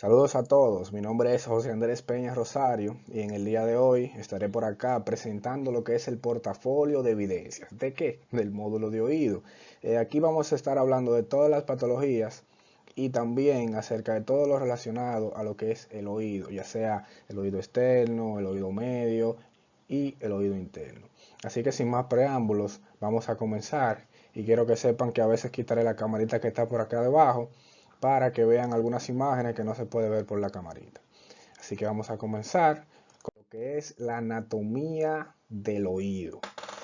Saludos a todos, mi nombre es José Andrés Peña Rosario y en el día de hoy estaré por acá presentando lo que es el portafolio de evidencias. ¿De qué? Del módulo de oído. Aquí vamos a estar hablando de todas las patologías y también acerca de todo lo relacionado a lo que es el oído, ya sea el oído externo, el oído medio y el oído interno. Así que sin más preámbulos, vamos a comenzar y quiero que sepan que a veces quitaré la camarita que está por acá debajo para que vean algunas imágenes que no se puede ver por la camarita. Así que vamos a comenzar con lo que es la anatomía del oído.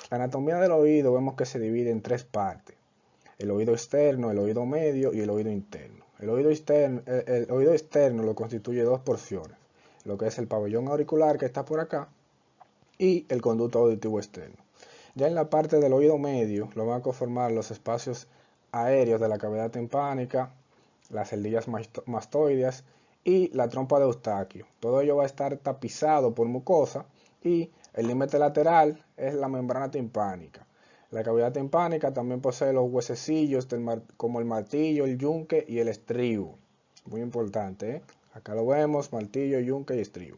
La anatomía del oído vemos que se divide en tres partes: el oído externo, el oído medio y el oído interno. El oído externo lo constituye dos porciones: lo que es el pabellón auricular, que está por acá, y el conducto auditivo externo. Ya en la parte del oído medio lo van a conformar los espacios aéreos de la cavidad timpánica, las celdillas mastoideas y la trompa de Eustaquio. Todo ello va a estar tapizado por mucosa y el límite lateral es la membrana timpánica. La cavidad timpánica también posee los huesecillos como el martillo, el yunque y el estribo. Muy importante, ¿eh? Acá lo vemos: martillo, yunque y estribo.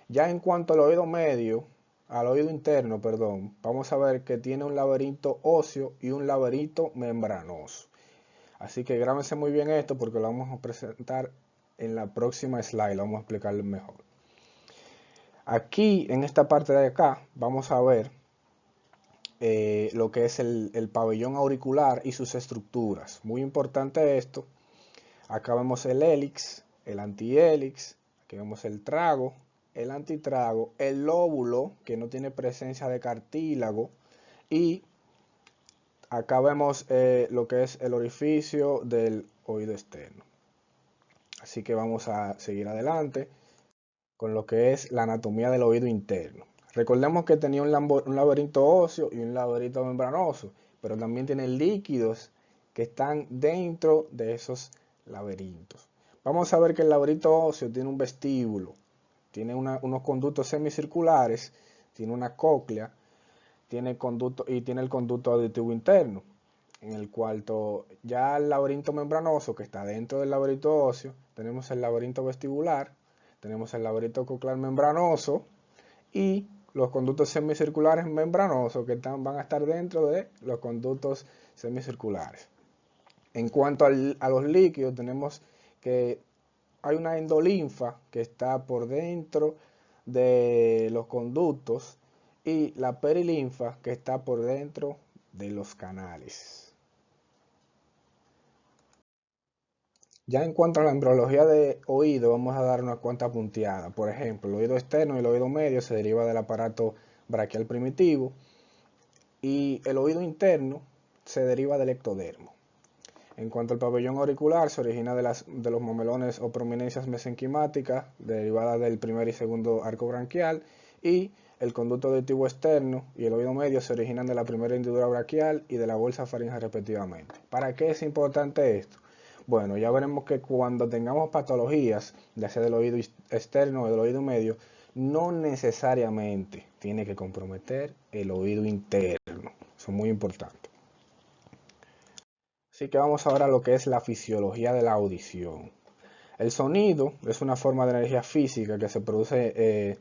Ya en cuanto al oído medio, al oído interno, perdón, vamos a ver que tiene un laberinto óseo y un laberinto membranoso. Así que grábense muy bien esto porque lo vamos a presentar en la próxima slide, lo vamos a explicar mejor. Aquí, en esta parte de acá, vamos a ver lo que es el pabellón auricular y sus estructuras. Muy importante esto. Acá vemos el hélix, el antihélix, aquí vemos el trago, el antitrago, el lóbulo, que no tiene presencia de cartílago, y acá vemos lo que es el orificio del oído externo. Así que vamos a seguir adelante con lo que es la anatomía del oído interno. Recordemos que tenía un laberinto óseo y un laberinto membranoso, pero también tiene líquidos que están dentro de esos laberintos. Vamos a ver que el laberinto óseo tiene un vestíbulo, tiene unos conductos semicirculares, tiene una cóclea, tiene el conducto auditivo interno, en el cual ya el laberinto membranoso, que está dentro del laberinto óseo, tenemos el laberinto vestibular, tenemos el laberinto coclear membranoso y los conductos semicirculares membranosos que van a estar dentro de los conductos semicirculares. En cuanto a los líquidos, tenemos que hay una endolinfa que está por dentro de los conductos y la perilinfa que está por dentro de los canales. Ya en cuanto a la embriología de oído, vamos a dar unas cuantas punteadas. Por ejemplo, el oído externo y el oído medio se deriva del aparato braquial primitivo y el oído interno se deriva del ectodermo. En cuanto al pabellón auricular, se origina de los mamelones o prominencias mesenquimáticas derivadas del primer y segundo arco branquial, y el conducto auditivo externo y el oído medio se originan de la primera hendidura braquial y de la bolsa faríngea respectivamente. ¿Para qué es importante esto? Bueno, ya veremos que cuando tengamos patologías, ya sea del oído externo o del oído medio, no necesariamente tiene que comprometer el oído interno. Eso es muy importante. Así que vamos ahora a lo que es la fisiología de la audición. El sonido es una forma de energía física que se produce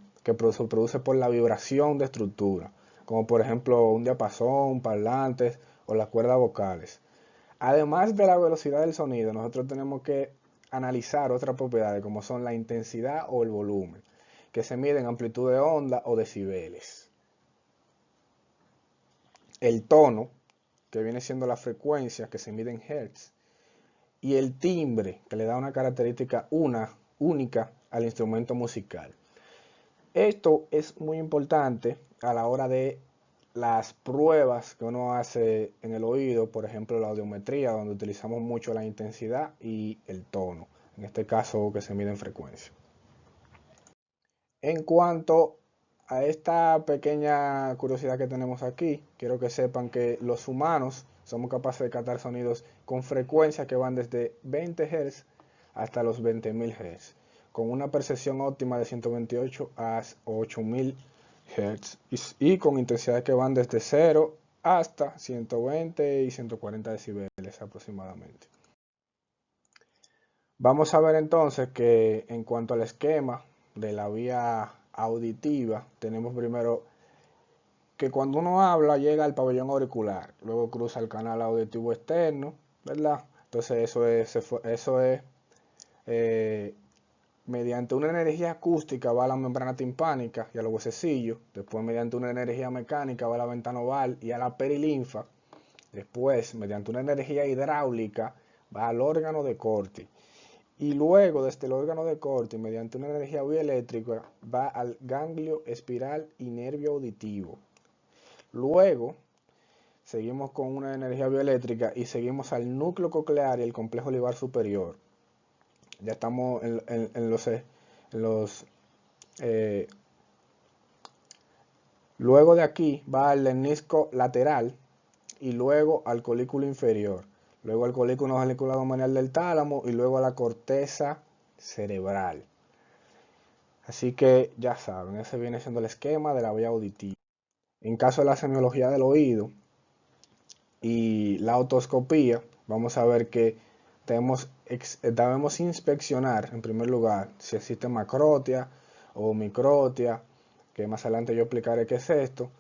por la vibración de estructura, como por ejemplo un diapasón, parlantes o las cuerdas vocales. Además de la velocidad del sonido, nosotros tenemos que analizar otras propiedades como son la intensidad o el volumen, que se mide en amplitud de onda o decibeles. El tono, que viene siendo la frecuencia, que se mide en hertz. Y el timbre, que le da una característica única al instrumento musical. Esto es muy importante a la hora de las pruebas que uno hace en el oído, por ejemplo la audiometría, donde utilizamos mucho la intensidad y el tono, en este caso que se mide en frecuencia. En cuanto a esta pequeña curiosidad que tenemos aquí, quiero que sepan que los humanos somos capaces de captar sonidos con frecuencias que van desde 20 Hz hasta los 20.000 Hz, con una percepción óptima de 128 a 8.000 Hz y con intensidades que van desde 0 hasta 120 y 140 decibeles aproximadamente. Vamos a ver entonces que en cuanto al esquema de la vía auditiva, tenemos primero que cuando uno habla llega al pabellón auricular, luego cruza el canal auditivo externo, ¿verdad? Entonces eso es eh, mediante una energía acústica va a la membrana timpánica y a los huesecillos, después mediante una energía mecánica va a la ventana oval y a la perilinfa, después mediante una energía hidráulica va al órgano de Corti. Y luego, desde el órgano de Corti, mediante una energía bioeléctrica, va al ganglio espiral y nervio auditivo. Luego, seguimos con una energía bioeléctrica y seguimos al núcleo coclear y el complejo libar superior. Ya estamos en los luego de aquí va al lernisco lateral y luego al colículo inferior. Luego al colículo geniculado manual del tálamo y luego a la corteza cerebral. Así que ya saben, ese viene siendo el esquema de la vía auditiva. En caso de la semiología del oído y la otoscopía, vamos a ver que debemos inspeccionar en primer lugar si existe macrotia o microtia, que más adelante yo explicaré qué es esto.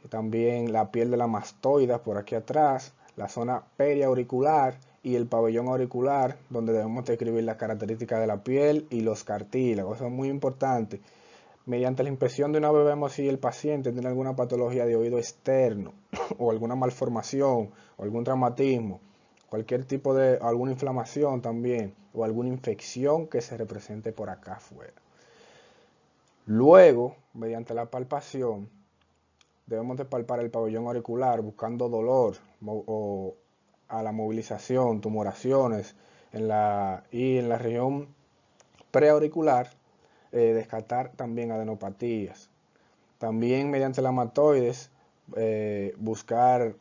Y también la piel de la mastoida por aquí atrás, la zona periauricular y el pabellón auricular, donde debemos describir las características de la piel y los cartílagos. Eso es muy importante. Mediante la inspección de una vez vemos si el paciente tiene alguna patología de oído externo o alguna malformación o algún traumatismo, cualquier tipo de alguna inflamación también o alguna infección que se represente por acá afuera. Luego, mediante la palpación, debemos de palpar el pabellón auricular buscando dolor o a la movilización, tumoraciones y en la región preauricular descartar también adenopatías. También mediante la matoides buscar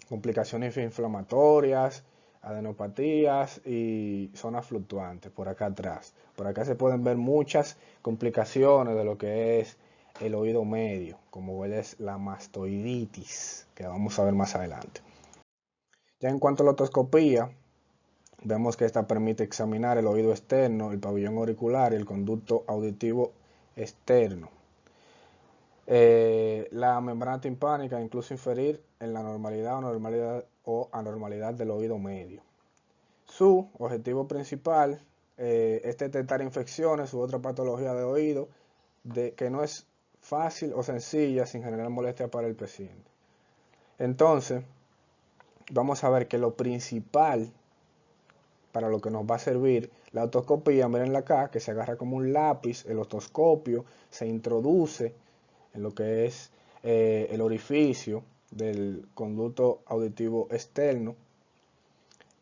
complicaciones inflamatorias, adenopatías y zonas fluctuantes por acá atrás. Por acá se pueden ver muchas complicaciones de lo que es el oído medio, como es la mastoiditis, que vamos a ver más adelante. Ya en cuanto a la otoscopía, vemos que esta permite examinar el oído externo, el pabellón auricular y el conducto auditivo externo. La membrana timpánica incluso inferir en la normalidad o anormalidad del oído medio. Su objetivo principal es detectar infecciones u otra patología de oído que no es fácil o sencilla sin generar molestia para el paciente. Entonces, vamos a ver que lo principal para lo que nos va a servir la otoscopía, miren acá, que se agarra como un lápiz, el otoscopio se introduce en lo que es el orificio del conducto auditivo externo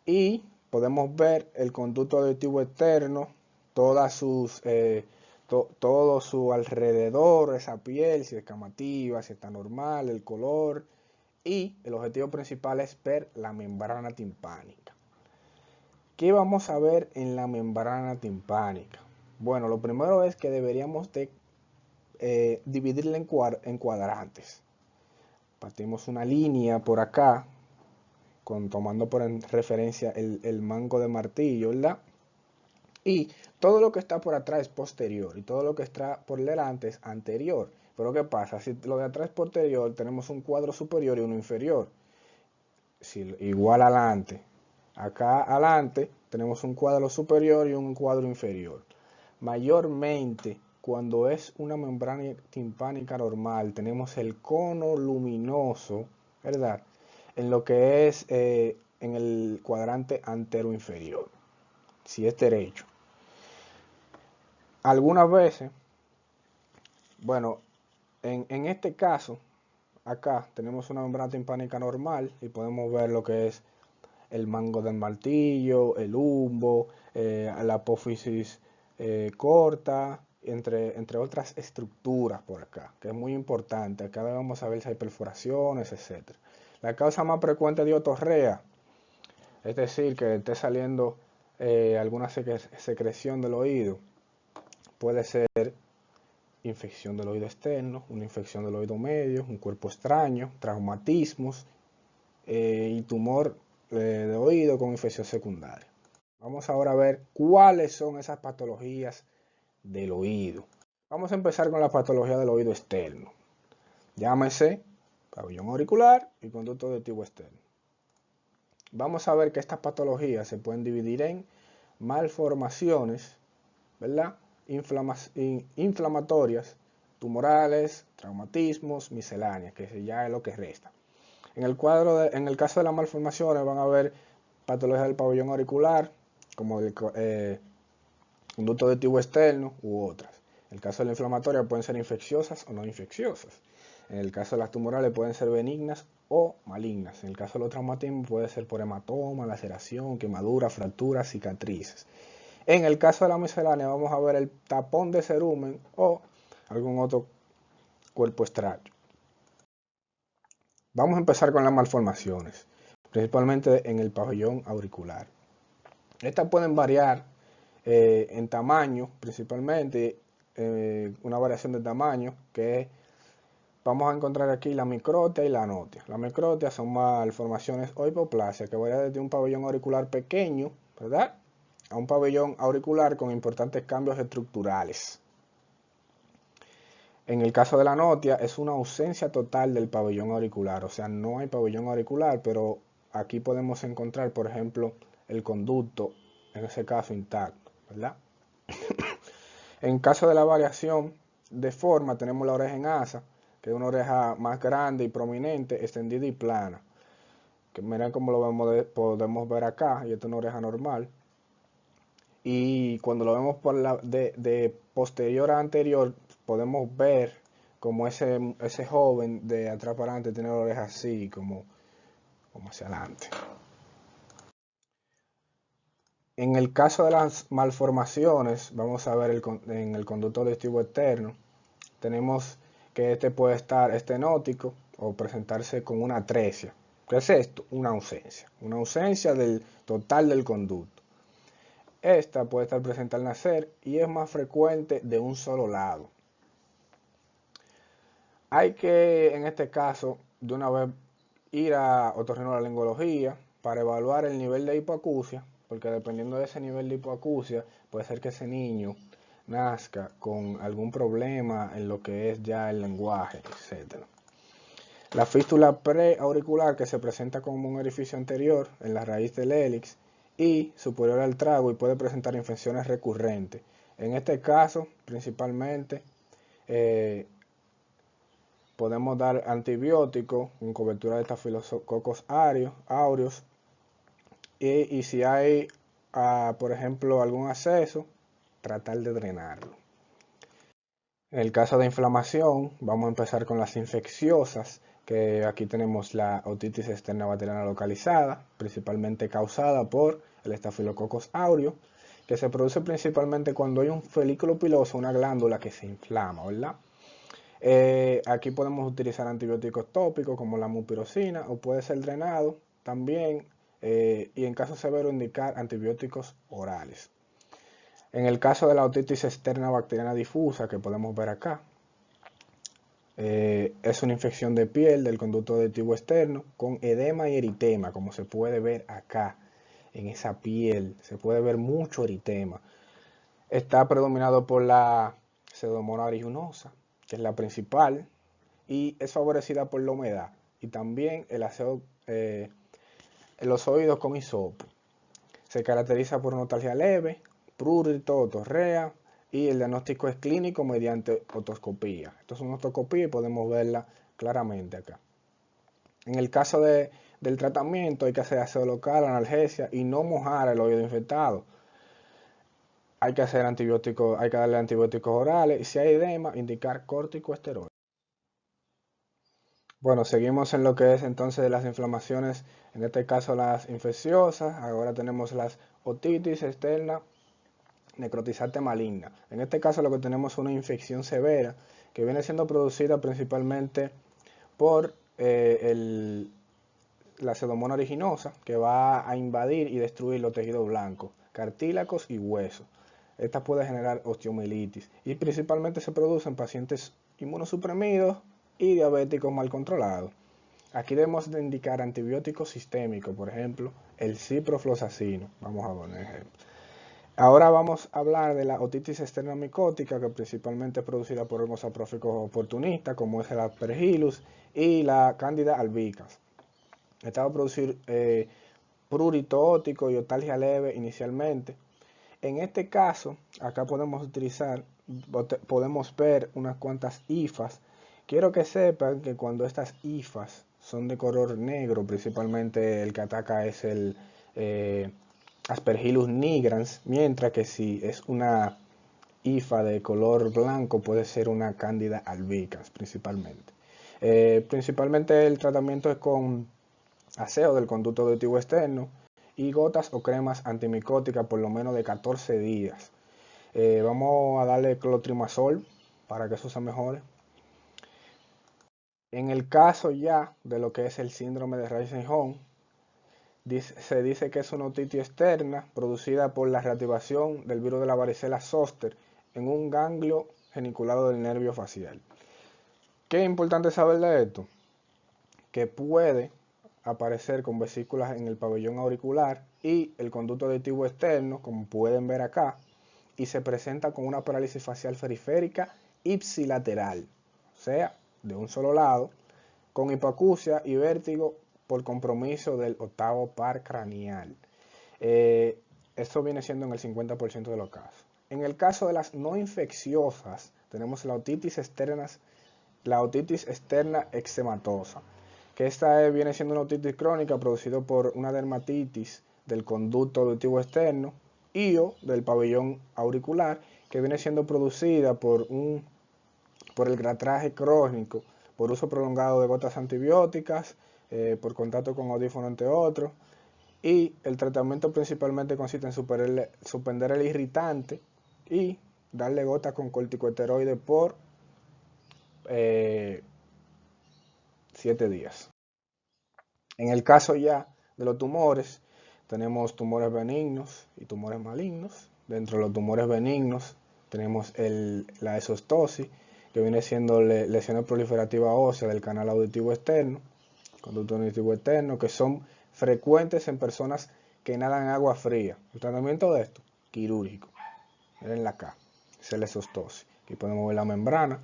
y podemos ver el conducto auditivo externo, todo su alrededor, esa piel, si es escamativa, si está normal, el color, y el objetivo principal es ver la membrana timpánica. ¿Qué vamos a ver en la membrana timpánica? Bueno, lo primero es que deberíamos de dividirla en cuadrantes. Partimos una línea por acá, tomando por referencia el mango de martillo, ¿verdad? Y todo lo que está por atrás es posterior y todo lo que está por delante es anterior. Pero ¿qué pasa? Si lo de atrás es posterior, tenemos un cuadro superior y uno inferior. Si, igual adelante. Acá adelante tenemos un cuadro superior y un cuadro inferior. Mayormente, cuando es una membrana timpánica normal, tenemos el cono luminoso, ¿verdad? En lo que es en el cuadrante antero-inferior, si es derecho. Algunas veces, bueno, en este caso, acá tenemos una membrana timpánica normal y podemos ver lo que es el mango del martillo, el umbo, la apófisis corta, entre otras estructuras por acá, que es muy importante. Acá vamos a ver si hay perforaciones, etc. La causa más frecuente de otorrea, es decir, que esté saliendo alguna secreción del oído, puede ser infección del oído externo, una infección del oído medio, un cuerpo extraño, traumatismos y tumor de oído con infección secundaria. Vamos ahora a ver cuáles son esas patologías del oído. Vamos a empezar con la patología del oído externo. Llámese pabellón auricular y conducto auditivo externo. Vamos a ver que estas patologías se pueden dividir en malformaciones, ¿verdad? Inflamatorias, tumorales, traumatismos, misceláneas, que ya es lo que resta. En el caso de las malformaciones van a haber patologías del pabellón auricular, como el conducto auditivo externo u otras. En el caso de la inflamatoria pueden ser infecciosas o no infecciosas. En el caso de las tumorales pueden ser benignas o malignas. En el caso de los traumatismos puede ser por hematoma, laceración, quemadura, fracturas, cicatrices. En el caso de la miscelánea vamos a ver el tapón de cerumen o algún otro cuerpo extraño. Vamos a empezar con las malformaciones, principalmente en el pabellón auricular. Estas pueden variar en tamaño, principalmente una variación de tamaño que vamos a encontrar aquí la microtia y la anotia. La microtia son malformaciones o hipoplasia que varía desde un pabellón auricular pequeño, ¿verdad?, a un pabellón auricular con importantes cambios estructurales. En el caso de la anotia es una ausencia total del pabellón auricular, o sea, no hay pabellón auricular, pero aquí podemos encontrar, por ejemplo, el conducto, en ese caso intacto, ¿verdad? En caso de la variación de forma, tenemos la oreja en asa, que es una oreja más grande y prominente, extendida y plana. Que miren cómo lo podemos ver acá, y esta es una oreja normal. Y cuando lo vemos por de posterior a anterior, podemos ver como ese joven de atrás para adelante tiene la oreja así, como hacia adelante. En el caso de las malformaciones, vamos a ver en el conducto auditivo externo, tenemos que este puede estar estenótico o presentarse con una atresia. ¿Qué es esto? Una ausencia del total del conducto. Esta puede estar presente al nacer y es más frecuente de un solo lado. Hay que, en este caso, de una vez ir a otorrinolaringología para evaluar el nivel de hipoacusia, porque dependiendo de ese nivel de hipoacusia, puede ser que ese niño nazca con algún problema en lo que es ya el lenguaje, etc. La fístula preauricular, que se presenta como un orificio anterior en la raíz del hélix y superior al trago y puede presentar infecciones recurrentes. En este caso, principalmente, podemos dar antibióticos con cobertura de estafilococos aureus y si hay, por ejemplo, algún acceso, tratar de drenarlo. En el caso de inflamación, vamos a empezar con las infecciosas, que aquí tenemos la otitis externa bacteriana localizada, principalmente causada por el Staphylococcus aureus, que se produce principalmente cuando hay un folículo piloso, una glándula que se inflama, ¿verdad? Aquí podemos utilizar antibióticos tópicos como la mupirocina o puede ser drenado también y en caso severo indicar antibióticos orales. En el caso de la otitis externa bacteriana difusa que podemos ver acá, es una infección de piel del conducto auditivo externo con edema y eritema, como se puede ver acá en esa piel, se puede ver mucho eritema. Está predominado por la Pseudomonas aeruginosa, que es la principal, y es favorecida por la humedad y también el aseo en los oídos con hisopo. Se caracteriza por notalgia leve, prurito, otorrea y el diagnóstico es clínico mediante otoscopía. Esto es una otoscopía y podemos verla claramente acá. En el caso del tratamiento hay que hacer aseo local, analgesia y no mojar el oído infectado. Hay que hacer antibióticos, hay que darle antibióticos orales y si hay edema, indicar corticosteroides. Bueno, seguimos en lo que es entonces las inflamaciones, en este caso las infecciosas, ahora tenemos las otitis externa necrotizante maligna. En este caso lo que tenemos es una infección severa que viene siendo producida principalmente por la Pseudomonas aeruginosa que va a invadir y destruir los tejidos blancos, cartílagos y huesos. Esta puede generar osteomielitis y principalmente se produce en pacientes inmunosuprimidos y diabéticos mal controlados. Aquí debemos de indicar antibióticos sistémicos, por ejemplo, el ciprofloxacino. Vamos a poner ejemplo. Ahora vamos a hablar de la otitis externa micótica, que principalmente es producida por hongos sapróficos oportunistas, como es el Aspergillus y la Candida albicans. Esta va a producir prurito óptico y otalgia leve inicialmente. En este caso, acá podemos ver unas cuantas hifas. Quiero que sepan que cuando estas hifas son de color negro, principalmente el que ataca es el Aspergillus nigrans, mientras que si es una hifa de color blanco puede ser una Candida albicans principalmente. Principalmente el tratamiento es con aseo del conducto auditivo externo y gotas o cremas antimicóticas por lo menos de 14 días. Vamos a darle clotrimazol para que eso se mejore. En el caso ya de lo que es el síndrome de Reissenhorn, se dice que es una otitis externa producida por la reactivación del virus de la varicela zoster en un ganglio geniculado del nervio facial. ¿Qué es importante saber de esto? Que puede aparecer con vesículas en el pabellón auricular y el conducto auditivo externo, como pueden ver acá, y se presenta con una parálisis facial periférica ipsilateral, o sea, de un solo lado, con hipoacusia y vértigo por compromiso del octavo par craneal. Esto viene siendo en el 50% de los casos. En el caso de las no infecciosas, tenemos la otitis externa eczematosa, que esta viene siendo una otitis crónica producida por una dermatitis del conducto auditivo externo y o del pabellón auricular, que viene siendo producida por el gratraje crónico, por uso prolongado de gotas antibióticas, por contacto con audífono entre otros, y el tratamiento principalmente consiste en suspender el irritante y darle gotas con corticosteroides por 7 días. En el caso ya de los tumores, tenemos tumores benignos y tumores malignos. Dentro de los tumores benignos tenemos la exostosis, que viene siendo lesiones proliferativas óseas del canal auditivo externo, conducto auditivo externo, que son frecuentes en personas que nadan en agua fría. El tratamiento de esto, quirúrgico. Miren acá, es la exostosis. Aquí podemos ver la membrana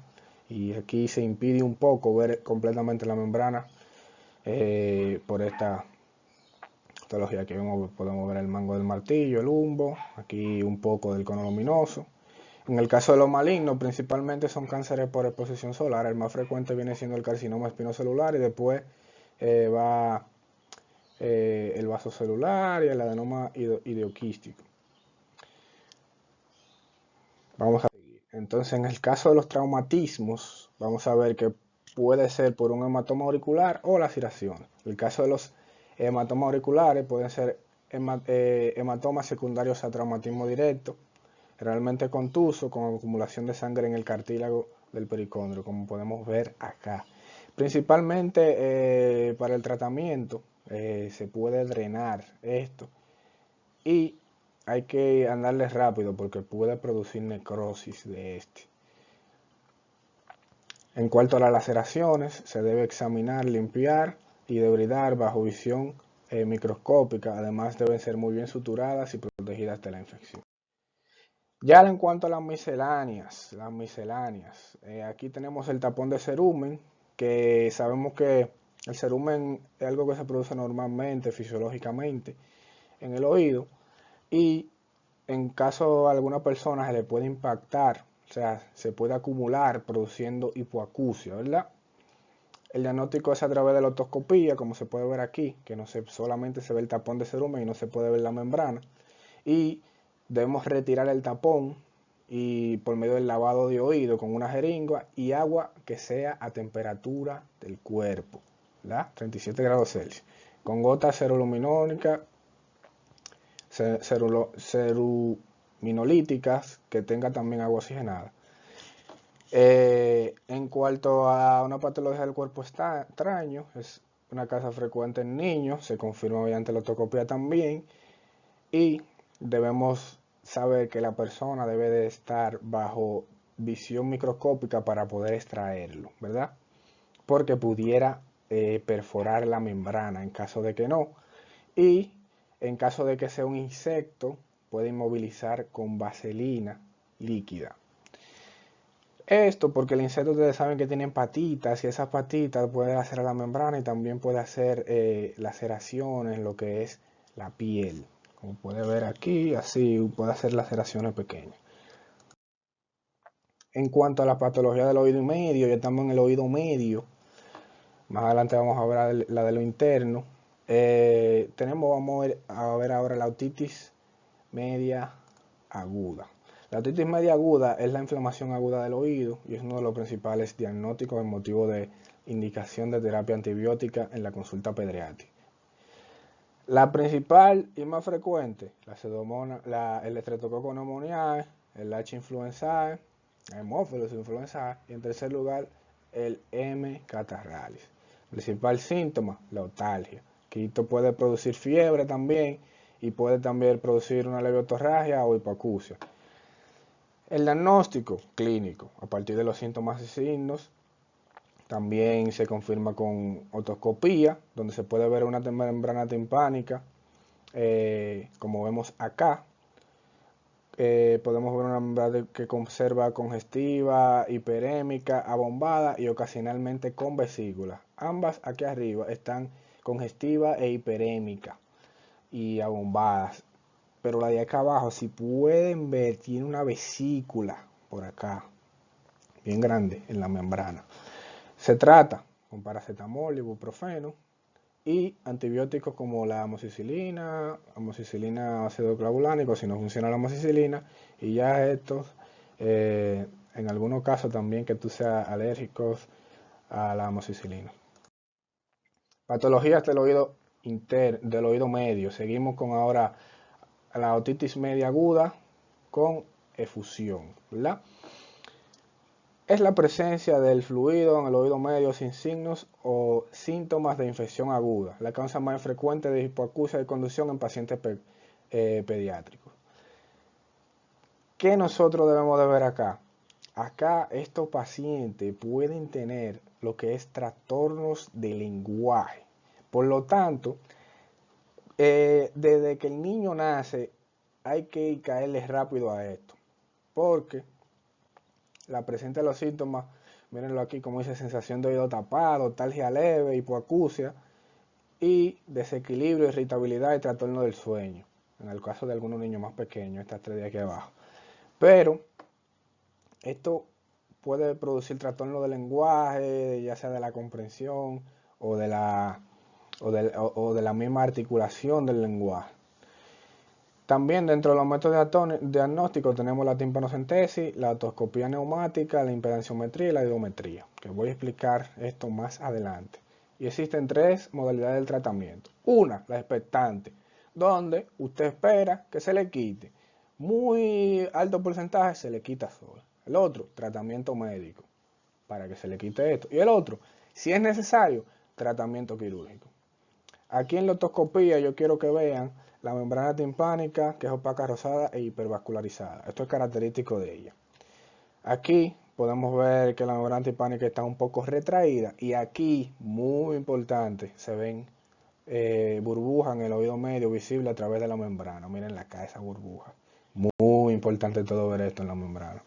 y aquí se impide un poco ver completamente la membrana por esta patología. Aquí podemos ver el mango del martillo, el humbo, aquí un poco del cono luminoso. En el caso de los malignos, principalmente son cánceres por exposición solar. El más frecuente viene siendo el carcinoma espinocelular y después va el vasocelular y el adenoma ideoquístico. Vamos a seguir. Entonces, en el caso de los traumatismos, vamos a ver que puede ser por un hematoma auricular o laceración. En el caso de los hematomas auriculares pueden ser hematomas secundarios a traumatismo directo, realmente contuso, con acumulación de sangre en el cartílago del pericondrio, como podemos ver acá. Principalmente para el tratamiento se puede drenar esto y hay que andarle rápido porque puede producir necrosis de este. En cuanto a las laceraciones, se debe examinar, limpiar y debridar bajo visión microscópica. Además deben ser muy bien suturadas y protegidas de la infección. Ya en cuanto a las misceláneas, aquí tenemos el tapón de cerumen, que sabemos que el cerumen es algo que se produce normalmente, fisiológicamente, en el oído, y en caso de alguna persona se le puede impactar, o sea, se puede acumular produciendo hipoacusia, ¿verdad? El diagnóstico es a través de la otoscopía, como se puede ver aquí, que solamente se ve el tapón de cerumen y no se puede ver la membrana, y debemos retirar el tapón y por medio del lavado de oído con una jeringa y agua que sea a temperatura del cuerpo, ¿verdad? 37 grados Celsius, con gotas ceruluminónicas, ceruminolíticas, que tenga también agua oxigenada. En cuanto a una patología del cuerpo extraño, es una causa frecuente en niños, se confirma mediante la otoscopia también, y debemos saber que la persona debe de estar bajo visión microscópica para poder extraerlo, ¿verdad? Porque pudiera perforar la membrana en caso de que no. Y En caso de que sea un insecto, puede inmovilizar con vaselina líquida. Esto porque el insecto, ustedes saben que tienen patitas y esas patitas pueden hacer a la membrana y también puede hacer laceraciones en lo que es la piel. Como puede ver aquí, así puede hacer laceraciones pequeñas. En cuanto a la patología del oído medio, ya estamos en el oído medio. Más adelante vamos a ver la de lo interno. Vamos a ver ahora la otitis media aguda. La otitis media aguda es la inflamación aguda del oído y es uno de los principales diagnósticos en motivo de indicación de terapia antibiótica en la consulta pediátrica. La principal y más frecuente, el Streptococcus pneumoniae, el H. influenzae, Haemophilus influenzae y en tercer lugar el M. catarrhalis. Principal síntoma, la otalgia, que esto puede producir fiebre también y puede también producir una leve otorragia o hipoacusia. El diagnóstico clínico, a partir de los síntomas y signos, también se confirma con otoscopía, donde se puede ver una membrana timpánica, como vemos acá. Podemos ver una membrana que conserva congestiva, hiperémica, abombada y ocasionalmente con vesícula. Ambas aquí arriba están congestiva e hiperémica y abombadas. Pero la de acá abajo, si pueden ver, tiene una vesícula por acá, bien grande en la membrana. Se trata con paracetamol, ibuprofeno y antibióticos como la amoxicilina ácido clavulánico, si no funciona la amoxicilina, y ya estos, en algunos casos también que tú seas alérgico a la amoxicilina. Patologías del oído medio. Seguimos con ahora la otitis media aguda con efusión, ¿verdad? Es la presencia del fluido en el oído medio sin signos o síntomas de infección aguda, la causa más frecuente de hipoacusia de conducción en pacientes pediátricos. ¿Qué nosotros debemos de ver acá? Acá estos pacientes pueden tener lo que es trastornos de lenguaje. Por lo tanto, desde que el niño nace hay que caerle rápido a esto, porque la presencia de los síntomas, mírenlo aquí como dice, sensación de oído tapado, talgia leve, hipoacusia y desequilibrio, irritabilidad y trastorno del sueño. En el caso de algunos niños más pequeños, estas tres de aquí abajo. Pero esto puede producir trastorno del lenguaje, ya sea de la comprensión o de la misma articulación del lenguaje. También dentro de los métodos diagnósticos tenemos la timpanocentesis, la otoscopía neumática, la impedanciometría y la iometría, que voy a explicar esto más adelante. Y existen tres modalidades del tratamiento. Una, la expectante, donde usted espera que se le quite. Muy alto porcentaje se le quita sola. El otro, tratamiento médico, para que se le quite esto. Y el otro, si es necesario, tratamiento quirúrgico. Aquí en la otoscopía yo quiero que vean la membrana timpánica, que es opaca, rosada e hipervascularizada. Esto es característico de ella. Aquí podemos ver que la membrana timpánica está un poco retraída y aquí, muy importante, se ven burbujas en el oído medio visible a través de la membrana. Miren acá esa burbuja. Muy importante todo ver esto en la membrana.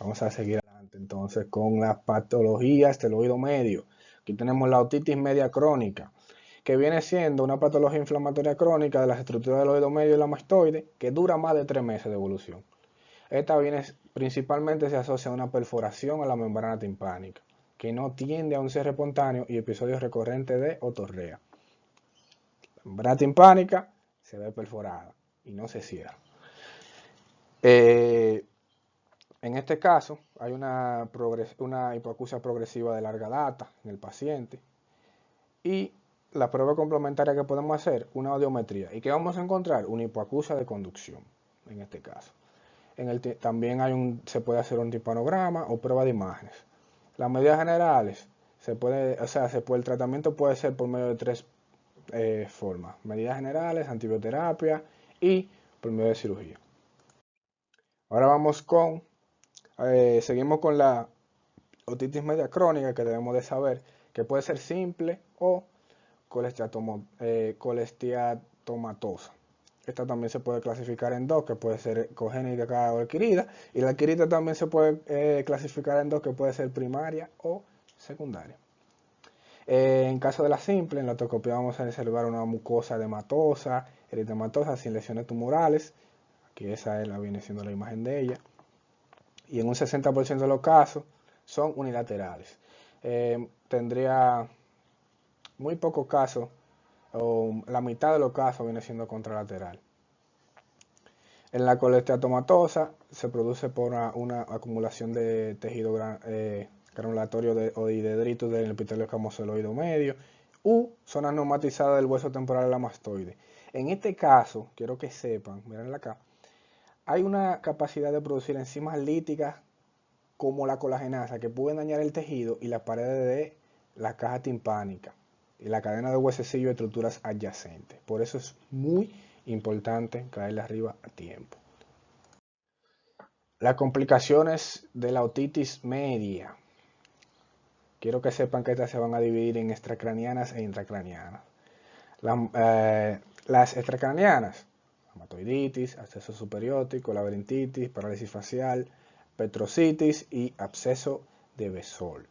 Vamos a seguir adelante entonces con las patologías del oído medio. Aquí tenemos la otitis media crónica, que viene siendo una patología inflamatoria crónica de las estructuras del oído medio y la mastoide, que dura más de 3 meses de evolución. Esta principalmente se asocia a una perforación a la membrana timpánica, que no tiende a un cierre espontáneo y episodios recurrentes de otorrea. La membrana timpánica se ve perforada y no se cierra. En este caso, hay una hipoacusia progresiva de larga data en el paciente y la prueba complementaria que podemos hacer, una audiometría. ¿Y qué vamos a encontrar? Una hipoacusia de conducción, en este caso. También se puede hacer un timpanograma o prueba de imágenes. Las medidas generales, el tratamiento puede ser por medio de tres formas. Medidas generales, antibioterapia y por medio de cirugía. Ahora seguimos con la otitis media crónica, que debemos de saber que puede ser simple o cholesteatomatosa. Esta también se puede clasificar en dos, que puede ser congénita o adquirida, y la adquirida también se puede clasificar en dos, que puede ser primaria o secundaria. En caso de la simple, en la otoscopia vamos a observar una mucosa edematosa, eritematosa, sin lesiones tumorales. Aquí esa viene siendo la imagen de ella. Y en un 60% de los casos son unilaterales. Tendría muy pocos casos, o la mitad de los casos viene siendo contralateral. En la cholesteatomatosa se produce por una acumulación de tejido granulatorio o de detritus del epitelio escamoso medio u zonas neumatizadas del hueso temporal de la mastoide. En este caso, quiero que sepan, miren acá, hay una capacidad de producir enzimas líticas como la colagenasa que pueden dañar el tejido y las paredes de la caja timpánica y la cadena de huesecillos y estructuras adyacentes. Por eso es muy importante caerle arriba a tiempo. Las complicaciones de la otitis media. Quiero que sepan que estas se van a dividir en extracraneanas e intracraneanas. Las extracraneanas, reumatoiditis, absceso superiótico, laberintitis, parálisis facial, petrositis y absceso de Besol.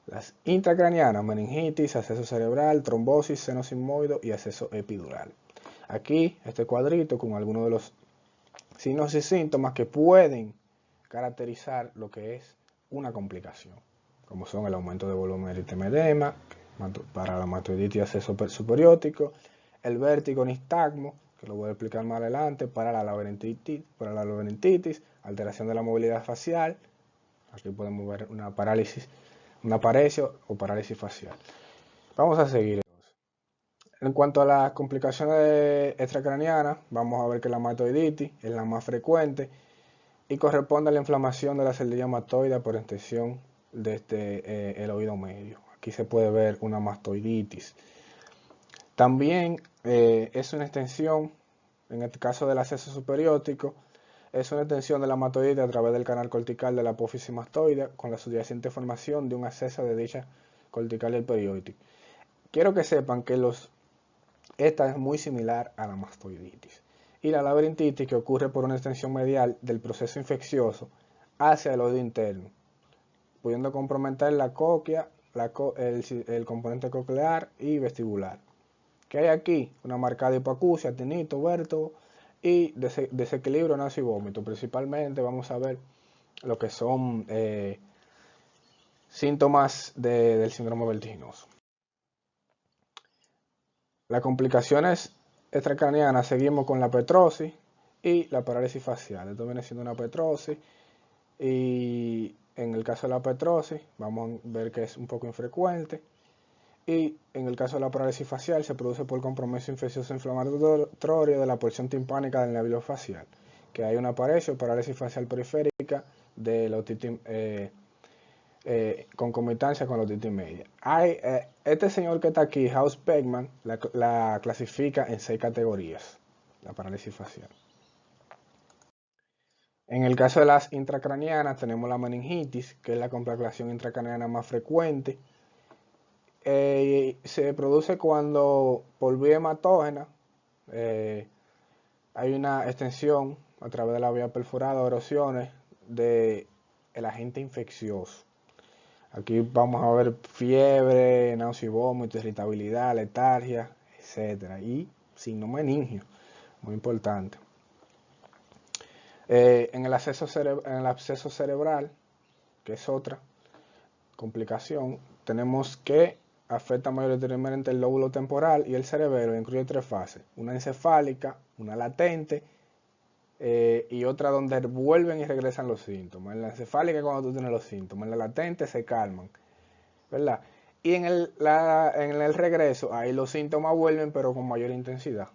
Las intracraneanas, meningitis, absceso cerebral, trombosis, seno sigmoide y absceso epidural. Aquí, este cuadrito con algunos de los signos y síntomas que pueden caracterizar lo que es una complicación, como son el aumento de volumen eritema, para la reumatoiditis y absceso superiótico, el vértigo nistagmo, que lo voy a explicar más adelante, para la laberintitis, alteración de la movilidad facial. Aquí podemos ver una parálisis, una paresio o parálisis facial. Vamos a seguir. En cuanto a las complicaciones extracraneanas, vamos a ver que la matoiditis es la más frecuente y corresponde a la inflamación de la celdilla matoide por extensión desde el oído medio. Aquí se puede ver una mastoiditis. También es una extensión, en el caso del absceso superiótico, es una extensión de la matoiditis a través del canal cortical de la apófisis mastoide con la subyacente formación de un absceso de dicha cortical del periódico. Quiero que sepan que esta es muy similar a la mastoiditis. Y la laberintitis, que ocurre por una extensión medial del proceso infeccioso hacia el oído interno, pudiendo comprometer la cóclea, el componente coclear y vestibular. ¿Qué hay aquí? Una marcada hipoacusia, tinito, vértigo y desequilibrio, náusea y vómito. Principalmente vamos a ver lo que son síntomas del síndrome vertiginoso. Las complicaciones extracraneanas, seguimos con la petrosis y la parálisis facial. Esto viene siendo una petrosis y en el caso de la petrosis vamos a ver que es un poco infrecuente. Y en el caso de la parálisis facial se produce por compromiso infeccioso inflamatorio de la porción timpánica del nervio facial, que hay una parálisis facial periférica de la otitis, concomitancia con la otitis media. Este señor que está aquí, Haus-Beckmann, la clasifica en 6 categorías, la parálisis facial. En el caso de las intracraneanas tenemos la meningitis, que es la complicación intracraneana más frecuente. Se produce cuando por vía hematógena hay una extensión a través de la vía perforada o erosiones del agente infeccioso. Aquí vamos a ver fiebre, náusea y vómito, irritabilidad, letargia, etc. Y signo meningio, muy importante. En el absceso cerebral, que es otra complicación, tenemos que afecta mayoritariamente el lóbulo temporal y el cerebelo, incluye 3 fases, una encefálica, una latente y otra donde vuelven y regresan los síntomas. En la encefálica es cuando tú tienes los síntomas, en la latente se calman, ¿verdad? Y en el regreso, ahí los síntomas vuelven pero con mayor intensidad.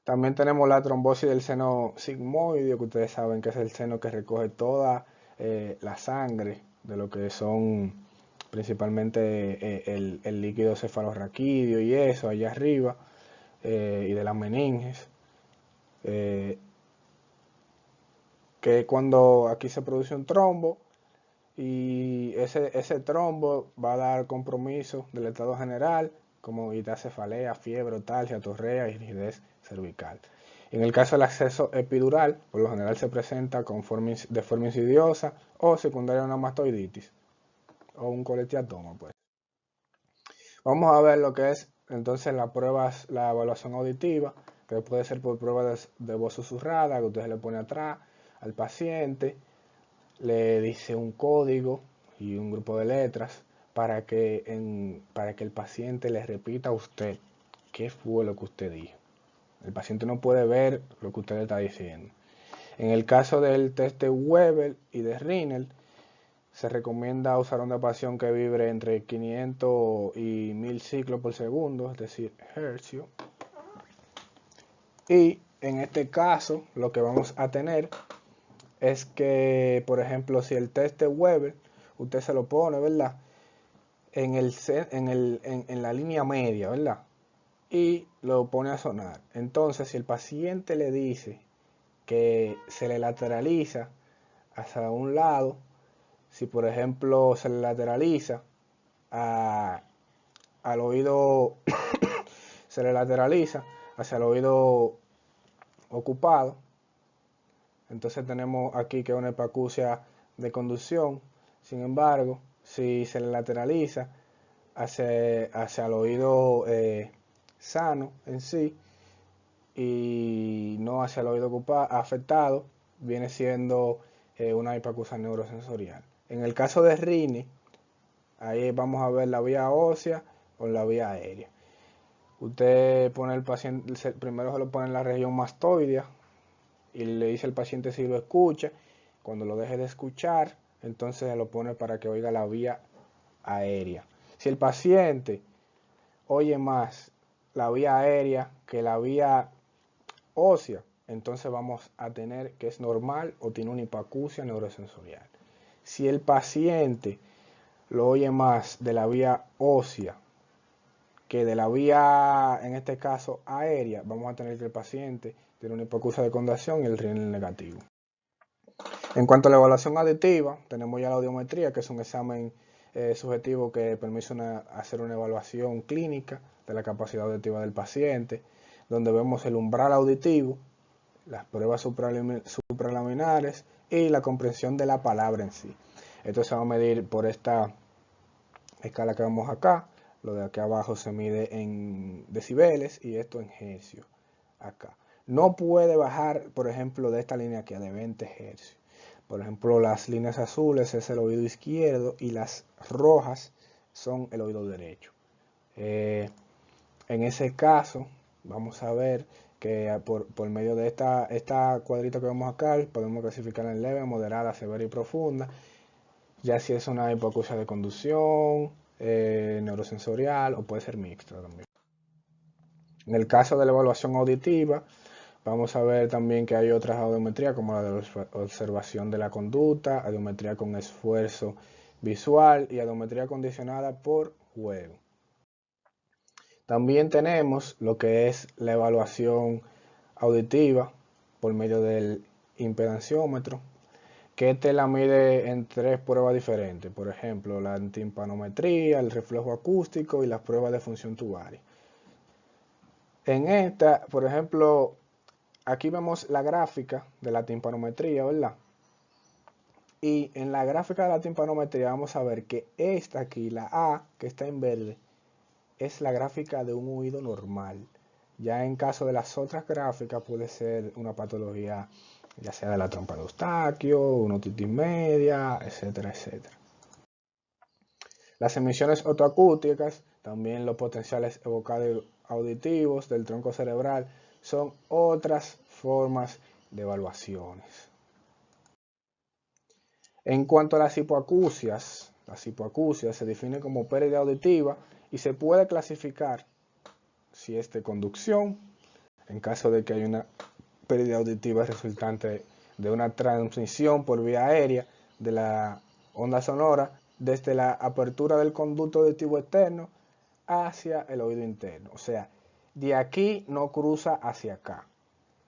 También tenemos la trombosis del seno sigmoide, que ustedes saben que es el seno que recoge toda la sangre de lo que son principalmente el líquido cefalorraquídeo y eso, allá arriba, y de las meninges, que cuando aquí se produce un trombo, y ese trombo va a dar compromiso del estado general, como hidrocefalea, fiebre, otalgia, torrea y rigidez cervical. En el caso del acceso epidural, por lo general se presenta de forma insidiosa o secundaria a una mastoiditis o un colesteatoma, pues. Vamos a ver lo que es entonces la evaluación auditiva, que puede ser por prueba de voz susurrada, que usted se le pone atrás al paciente, le dice un código y un grupo de letras para que el paciente le repita a usted qué fue lo que usted dijo. El paciente no puede ver lo que usted le está diciendo. En el caso del test de Weber y de Rinel, se recomienda usar una pasión que vibre entre 500 y 1000 ciclos por segundo, es decir, hercios. Y en este caso, lo que vamos a tener es que, por ejemplo, si el test de Weber, usted se lo pone, ¿verdad? En la línea media, ¿verdad? Y lo pone a sonar. Entonces, si el paciente le dice que se le lateraliza hacia un lado, si por ejemplo se le lateraliza al oído, se le lateraliza hacia el oído ocupado, entonces tenemos aquí que es una hipoacusia de conducción. Sin embargo, si se le lateraliza hacia el oído sano en sí y no hacia el oído afectado, viene siendo una hipoacusia neurosensorial. En el caso de Rini, ahí vamos a ver la vía ósea o la vía aérea. Usted pone el paciente, primero se lo pone en la región mastoidea y le dice al paciente si lo escucha. Cuando lo deje de escuchar, entonces se lo pone para que oiga la vía aérea. Si el paciente oye más la vía aérea que la vía ósea, entonces vamos a tener que es normal o tiene una hipoacusia neurosensorial. Si el paciente lo oye más de la vía ósea que de la vía, en este caso, aérea, vamos a tener que el paciente tiene una hipoacusia de conducción y el Rinel negativo. En cuanto a la evaluación auditiva, tenemos ya la audiometría, que es un examen subjetivo que permite hacer una evaluación clínica de la capacidad auditiva del paciente, donde vemos el umbral auditivo, las pruebas supralaminares y la comprensión de la palabra en sí. Esto se va a medir por esta escala que vemos acá. Lo de aquí abajo se mide en decibeles y esto en hercios acá. No puede bajar, por ejemplo, de esta línea aquí de 20 hercios. Por ejemplo, las líneas azules es el oído izquierdo y las rojas son el oído derecho. En ese caso, vamos a ver que por medio de esta cuadrita que vemos acá, podemos clasificar en leve, moderada, severa y profunda. Ya si es una hipoacusia de conducción, neurosensorial o puede ser mixta también. En el caso de la evaluación auditiva, vamos a ver también que hay otras audiometrías como la de observación de la conducta, audiometría con esfuerzo visual y audiometría condicionada por juego. También tenemos lo que es la evaluación auditiva por medio del impedanciómetro, que te la mide en 3 pruebas diferentes. Por ejemplo, la timpanometría, el reflejo acústico y las pruebas de función tubaria. En esta, por ejemplo, aquí vemos la gráfica de la timpanometría, ¿verdad? Y en la gráfica de la timpanometría vamos a ver que esta aquí, la A, que está en verde, es la gráfica de un oído normal. Ya en caso de las otras gráficas puede ser una patología ya sea de la trompa de Eustaquio, una otitis media, etcétera, etcétera. Las emisiones otoacústicas, también los potenciales evocados auditivos del tronco cerebral, son otras formas de evaluaciones. En cuanto a las hipoacusias se definen como pérdida auditiva y se puede clasificar si es de conducción, en caso de que haya una pérdida auditiva resultante de una transmisión por vía aérea de la onda sonora desde la apertura del conducto auditivo externo hacia el oído interno. O sea, de aquí no cruza hacia acá,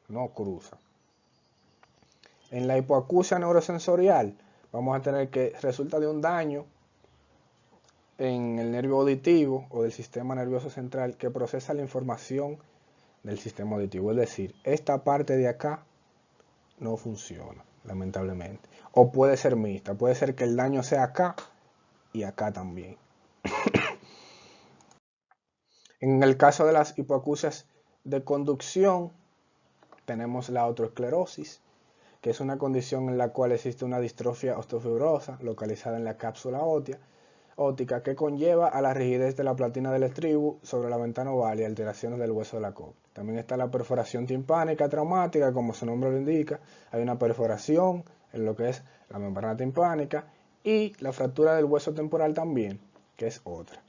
no cruza. En la hipoacusia neurosensorial vamos a tener que resulta de un daño en el nervio auditivo o del sistema nervioso central que procesa la información del sistema auditivo. Es decir, esta parte de acá no funciona, lamentablemente. O puede ser mixta, puede ser que el daño sea acá y acá también. En el caso de las hipoacusias de conducción, tenemos la otoesclerosis, que es una condición en la cual existe una distrofia osteofibrosa localizada en la cápsula óptica que conlleva a la rigidez de la platina del estribo sobre la ventana oval y alteraciones del hueso de la cóclea. También está la perforación timpánica traumática, como su nombre lo indica. Hay una perforación en lo que es la membrana timpánica y la fractura del hueso temporal también, que es otra.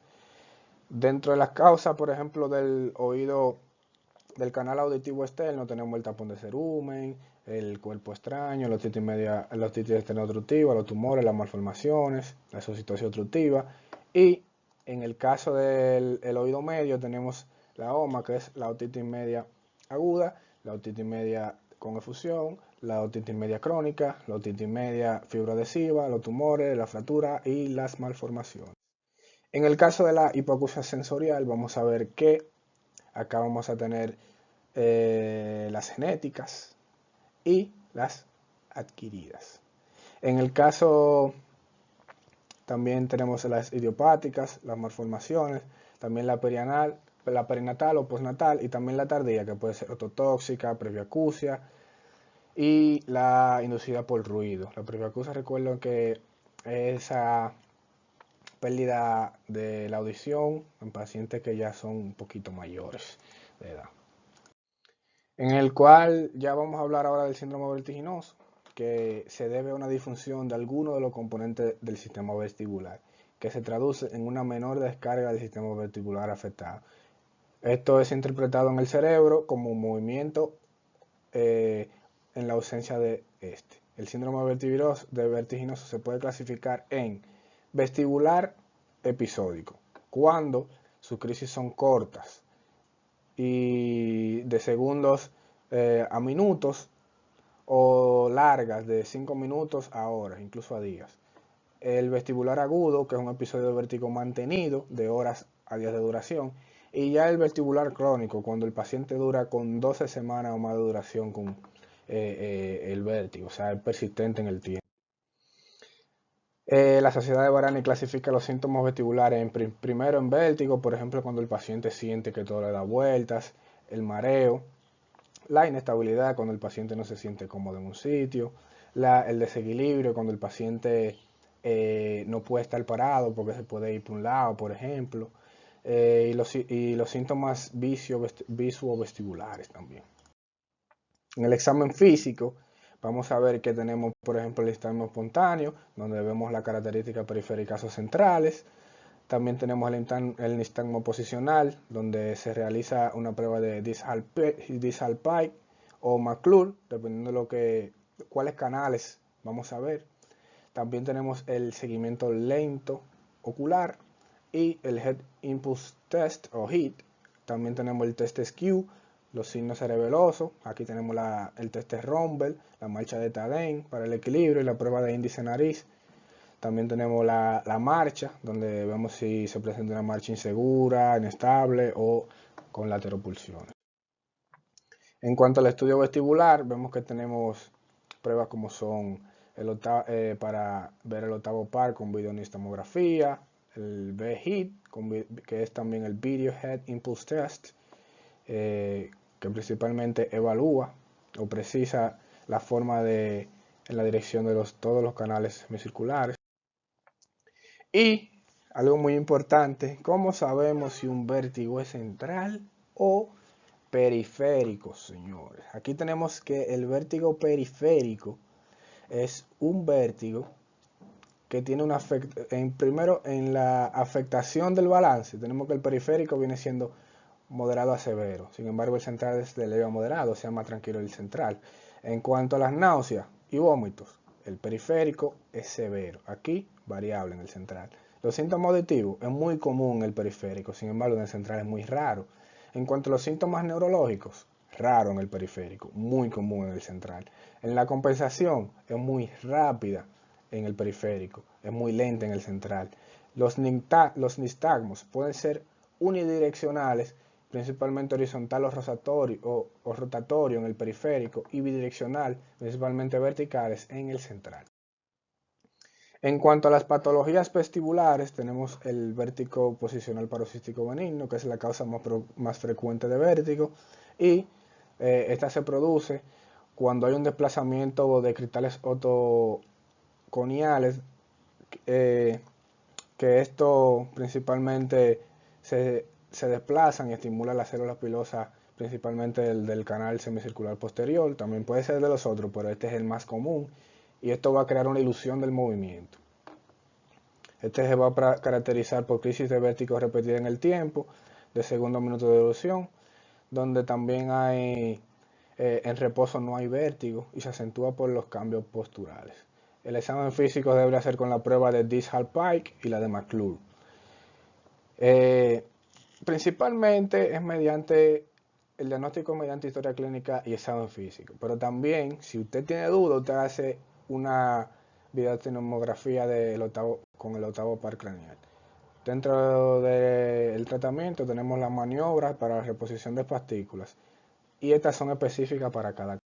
Dentro de las causas, por ejemplo, del oído, del canal auditivo externo, tenemos el tapón de cerumen, el cuerpo extraño, la otitis externa obstructiva, los tumores, las malformaciones, la exocitosis obstructiva. Y en el caso del oído medio tenemos la OMA, que es la otitis media aguda, la otitis media con efusión, la otitis media crónica, la otitis media fibroadhesiva, los tumores, la fractura y las malformaciones. En el caso de la hipoacusia sensorial, vamos a ver que acá vamos a tener las genéticas y las adquiridas. En el caso también tenemos las idiopáticas, las malformaciones, también la perinatal o postnatal y también la tardía, que puede ser ototóxica, previacusia y la inducida por ruido. La previacusia, recuerdo que es esa pérdida de la audición en pacientes que ya son un poquito mayores de edad. En el cual ya vamos a hablar ahora del síndrome vertiginoso, que se debe a una disfunción de alguno de los componentes del sistema vestibular, que se traduce en una menor descarga del sistema vestibular afectado. Esto es interpretado en el cerebro como un movimiento en la ausencia de este. El síndrome vertiginoso se puede clasificar en vestibular episódico, cuando sus crisis son cortas y de segundos a minutos, o largas de 5 minutos a horas, incluso a días. El vestibular agudo, que es un episodio de vértigo mantenido de horas a días de duración. Y ya el vestibular crónico, cuando el paciente dura con 12 semanas o más de duración con el vértigo, o sea, es persistente en el tiempo. La Sociedad de Barani clasifica los síntomas vestibulares primero en vértigo, por ejemplo, cuando el paciente siente que todo le da vueltas, el mareo, la inestabilidad cuando el paciente no se siente cómodo en un sitio, el desequilibrio cuando el paciente no puede estar parado porque se puede ir por un lado, por ejemplo, y los síntomas visuo-vestibulares también. En el examen físico vamos a ver que tenemos, por ejemplo, el nistagmo espontáneo, donde vemos las características periféricas o centrales. También tenemos el nistagmo posicional, donde se realiza una prueba de Dish-Alpine o McClure, dependiendo de cuáles canales vamos a ver. También tenemos el seguimiento lento ocular y el Head Impulse Test o HIT. También tenemos el test SQ, los signos cerebelosos. Aquí tenemos el test Rumble, la marcha de Tadane para el equilibrio y la prueba de índice nariz. También tenemos la marcha, donde vemos si se presenta una marcha insegura, inestable o con lateropulsiones. En cuanto al estudio vestibular, vemos que tenemos pruebas como son para ver el octavo par con videonistomografía, el VHIT, que es también el Video Head Impulse Test, que principalmente evalúa o precisa la forma en la dirección de todos los canales semicirculares. Y algo muy importante, ¿cómo sabemos si un vértigo es central o periférico, señores? Aquí tenemos que el vértigo periférico es un vértigo que tiene primero en la afectación del balance, tenemos que el periférico viene siendo moderado a severo, sin embargo el central es de leve a moderado, o sea más tranquilo el central. En cuanto a las náuseas y vómitos, el periférico es severo, aquí variable en el central. Los síntomas auditivos es muy común en el periférico, sin embargo en el central es muy raro. En cuanto a los síntomas neurológicos, raro en el periférico, muy común en el central. En la compensación es muy rápida en el periférico, es muy lenta en el central. Los nistagmos pueden ser unidireccionales, principalmente horizontal o rotatorio en el periférico, y bidireccional, principalmente verticales en el central. En cuanto a las patologías vestibulares, tenemos el vértigo posicional paroxístico benigno, que es la causa más frecuente de vértigo, y esta se produce cuando hay un desplazamiento de cristales otoconiales, que esto principalmente se desplazan y estimulan las células pilosas, principalmente del canal semicircular posterior. También puede ser de los otros, pero este es el más común, y esto va a crear una ilusión del movimiento. Este se va a caracterizar por crisis de vértigo repetida en el tiempo, de segundo minuto de duración, donde también hay, en reposo no hay vértigo y se acentúa por los cambios posturales. El examen físico debe hacer con la prueba de Dish-Hallpike y la de McClure. Principalmente es mediante el diagnóstico mediante historia clínica y examen físico, pero también si usted tiene duda, usted hace una videotomografía con el octavo par craneal. Dentro del tratamiento tenemos las maniobras para la reposición de partículas y estas son específicas para cada caso.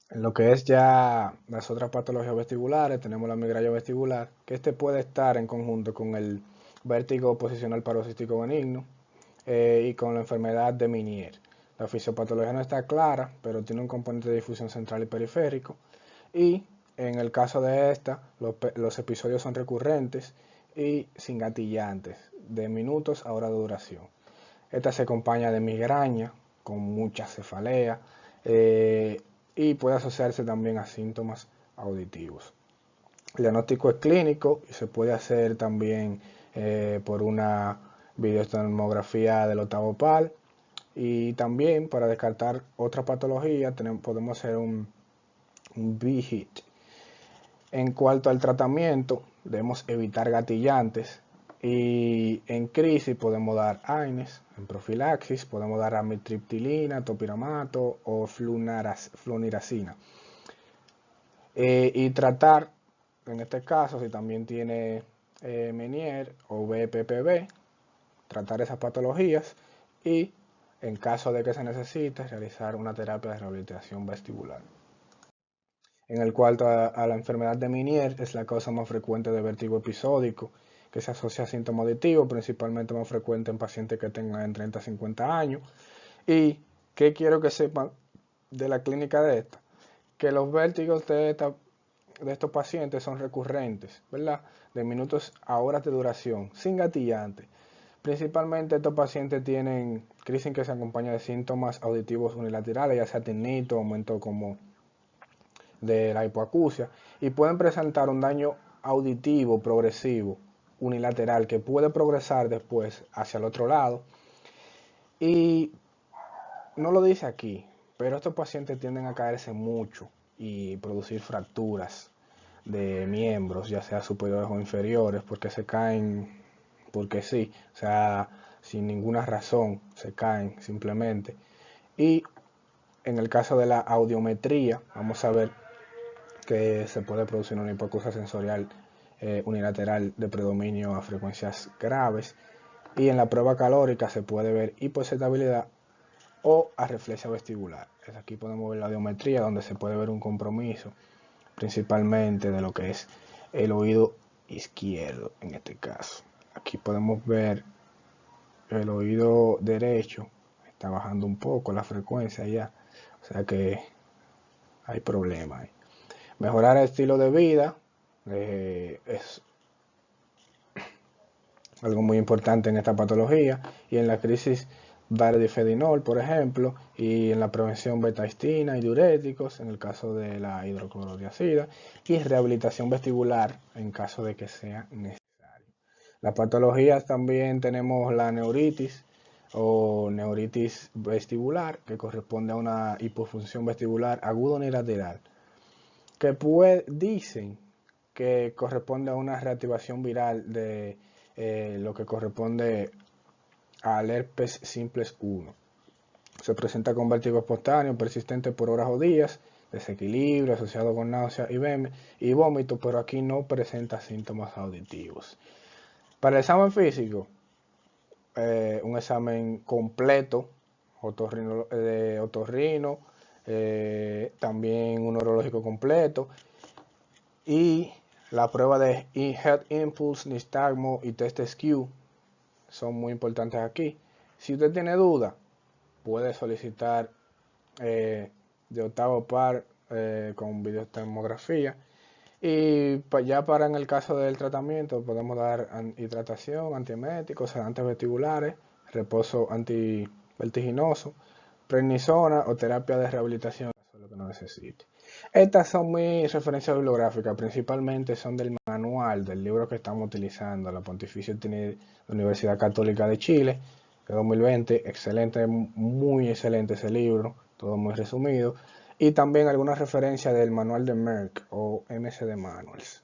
En lo que es ya las otras patologías vestibulares, tenemos la migraña vestibular, que este puede estar en conjunto con el vértigo posicional paroxístico benigno y con la enfermedad de Meniere. La fisiopatología no está clara, pero tiene un componente de difusión central y periférico. Y en el caso de esta, los episodios son recurrentes y sin gatillantes, de minutos a horas de duración. Esta se acompaña de migraña, con mucha cefalea, y puede asociarse también a síntomas auditivos. El diagnóstico es clínico y se puede hacer también por una videotomografía del octavo par, y también para descartar otra patología podemos hacer un BHIT. En cuanto al tratamiento, debemos evitar gatillantes, y en crisis podemos dar AINES. En profilaxis podemos dar amitriptilina, topiramato o fluniracina. Y tratar, en este caso, si también tiene Meniere o BPPV, tratar esas patologías y, en caso de que se necesite, realizar una terapia de rehabilitación vestibular. En el cual a la enfermedad de Meniere es la causa más frecuente de vértigo episódico, que se asocia a síntomas auditivos, principalmente más frecuente en pacientes que tengan entre 30 a 50 años. ¿Y qué quiero que sepan de la clínica de esta? Que los vértigos de estos pacientes son recurrentes, ¿verdad? De minutos a horas de duración, sin gatillantes. Principalmente estos pacientes tienen crisis que se acompaña de síntomas auditivos unilaterales, ya sea tinnitus, aumento como de la hipoacusia, y pueden presentar un daño auditivo progresivo unilateral que puede progresar después hacia el otro lado. Y no lo dice aquí, pero estos pacientes tienden a caerse mucho y producir fracturas de miembros, ya sea superiores o inferiores, porque se caen porque sí, o sea, sin ninguna razón se caen simplemente. Y en el caso de la audiometría, vamos a ver que se puede producir una hipoacusia sensorial unilateral de predominio a frecuencias graves, y en la prueba calórica se puede ver hipoexcitabilidad o areflexia vestibular. Aquí podemos ver la audiometría, donde se puede ver un compromiso principalmente de lo que es el oído izquierdo en este caso. Aquí podemos ver el oído derecho, está bajando un poco la frecuencia ya, o sea que hay problemas ahí. Mejorar el estilo de vida es algo muy importante en esta patología, y en la crisis dar difedinol, por ejemplo, y en la prevención betaestina y diuréticos en el caso de la hidroclorothiazida, y rehabilitación vestibular en caso de que sea necesario. Las patologías también tenemos la neuritis o neuritis vestibular, que corresponde a una hipofunción vestibular aguda unilateral, que dicen que corresponde a una reactivación viral de lo que corresponde al herpes simplex 1. Se presenta con vértigo espontáneo persistente por horas o días, desequilibrio asociado con náusea y vómito, pero aquí no presenta síntomas auditivos. Para el examen físico, un examen completo de otorrino, también un neurológico completo y la prueba de Head Impulse, Nystagmo y test SQ son muy importantes aquí. Si usted tiene duda, puede solicitar de octavo par con videotermografía. Y ya para en el caso del tratamiento podemos dar hidratación, antieméticos, sedantes vestibulares, reposo antivertiginoso, prednisona o terapia de rehabilitación, eso es lo que no necesite. Estas son mis referencias bibliográficas, principalmente son del manual del libro que estamos utilizando, la Pontificia Universidad Católica de Chile, de 2020, excelente, muy excelente ese libro, todo muy resumido, y también algunas referencias del manual de Merck o MSD Manuals,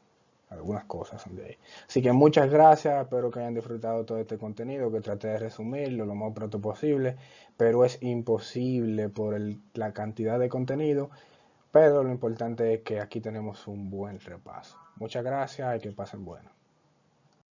algunas cosas son de ahí. Así que muchas gracias, espero que hayan disfrutado todo este contenido, que traté de resumirlo lo más pronto posible, pero es imposible por la cantidad de contenido, pero lo importante es que aquí tenemos un buen repaso. Muchas gracias y que pasen bueno.